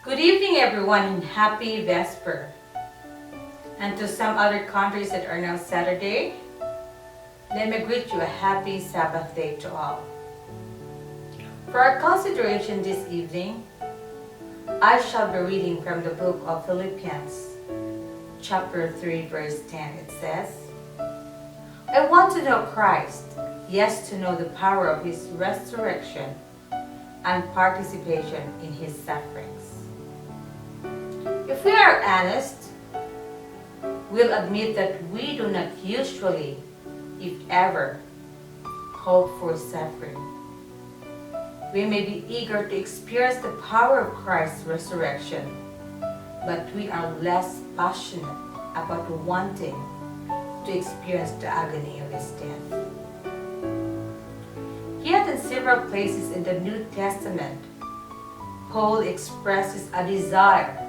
Good evening, everyone, and happy Vesper. And to some other countries that are now Saturday, let me greet you a happy Sabbath day to all. For our consideration this evening, I shall be reading from the book of Philippians, chapter 3, verse 10. It says, I want to know Christ, yes, to know the power of his resurrection and participation in his sufferings. If we are honest, we'll admit that we do not usually, if ever, hope for suffering. We may be eager to experience the power of Christ's resurrection, but we are less passionate about wanting to experience the agony of his death. Yet in several places in the New Testament, Paul expresses a desire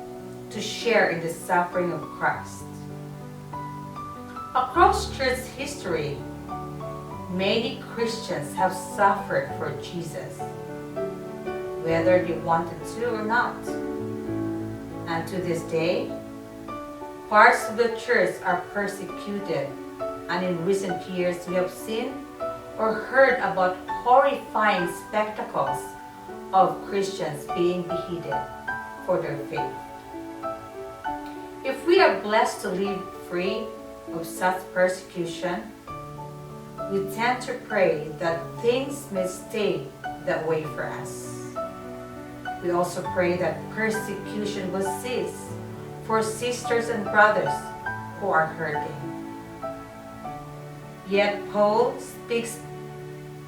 to share in the suffering of Christ. Across church history, many Christians have suffered for Jesus, whether they wanted to or not. And to this day, parts of the church are persecuted, and in recent years we have seen or heard about horrifying spectacles of Christians being beheaded for their faith. If we are blessed to live free of such persecution, we tend to pray that things may stay that way for us. We also pray that persecution will cease for sisters and brothers who are hurting. Yet Paul speaks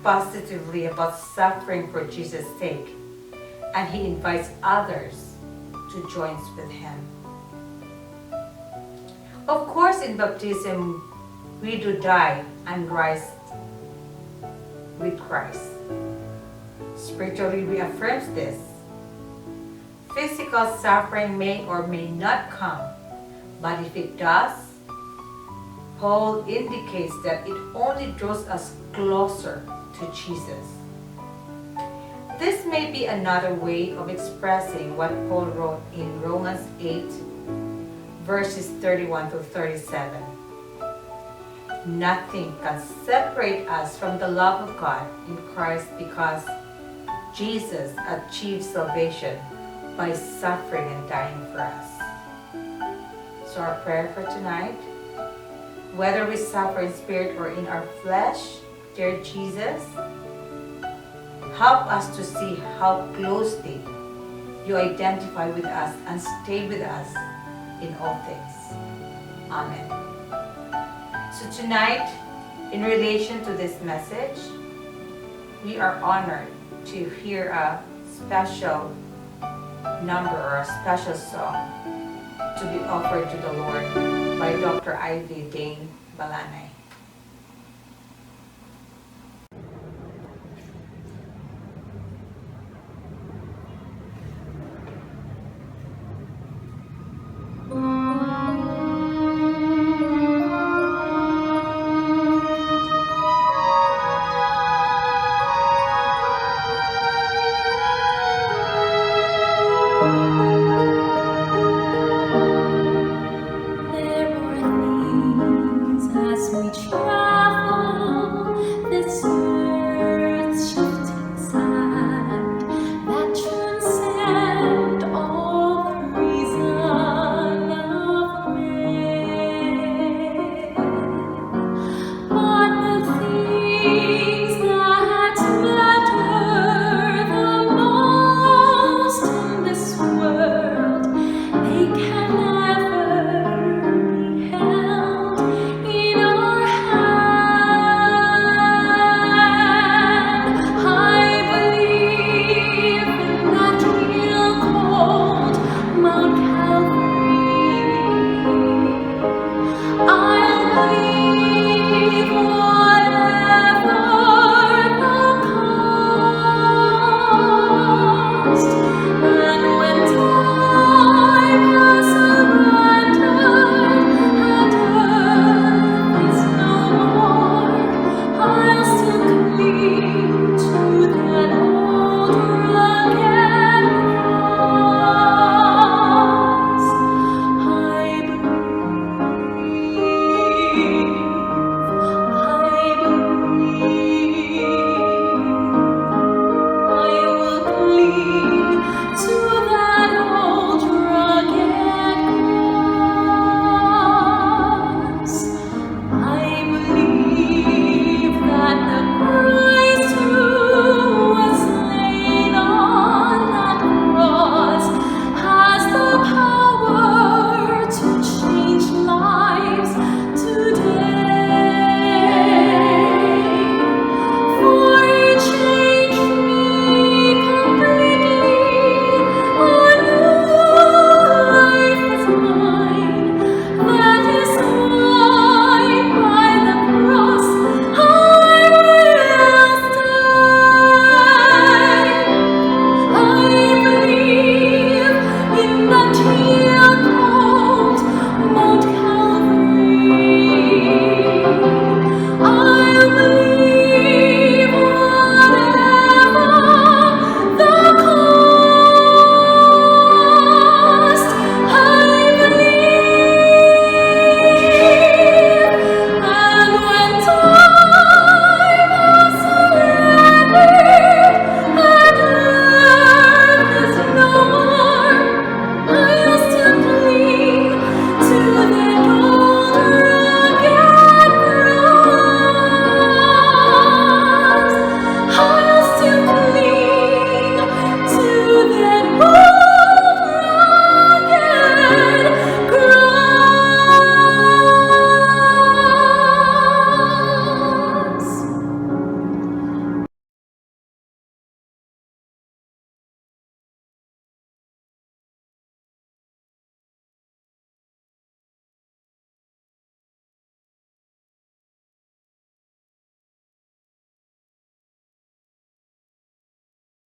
positively about suffering for Jesus' sake, and he invites others to join with him. Of course, in baptism, we do die and rise with Christ. Spiritually reaffirms this. Physical suffering may or may not come, but if it does, Paul indicates that it only draws us closer to Jesus. This may be another way of expressing what Paul wrote in Romans 8, verses 31 to 37. Nothing can separate us from the love of God in Christ because Jesus achieved salvation by suffering and dying for us. So our prayer for tonight, whether we suffer in spirit or in our flesh, dear Jesus, help us to see how closely you identify with us and stay with us in all things. Amen. So tonight, in relation to this message, we are honored to hear a special number or a special song to be offered to the Lord by Dr. Ivy Dane Balanay.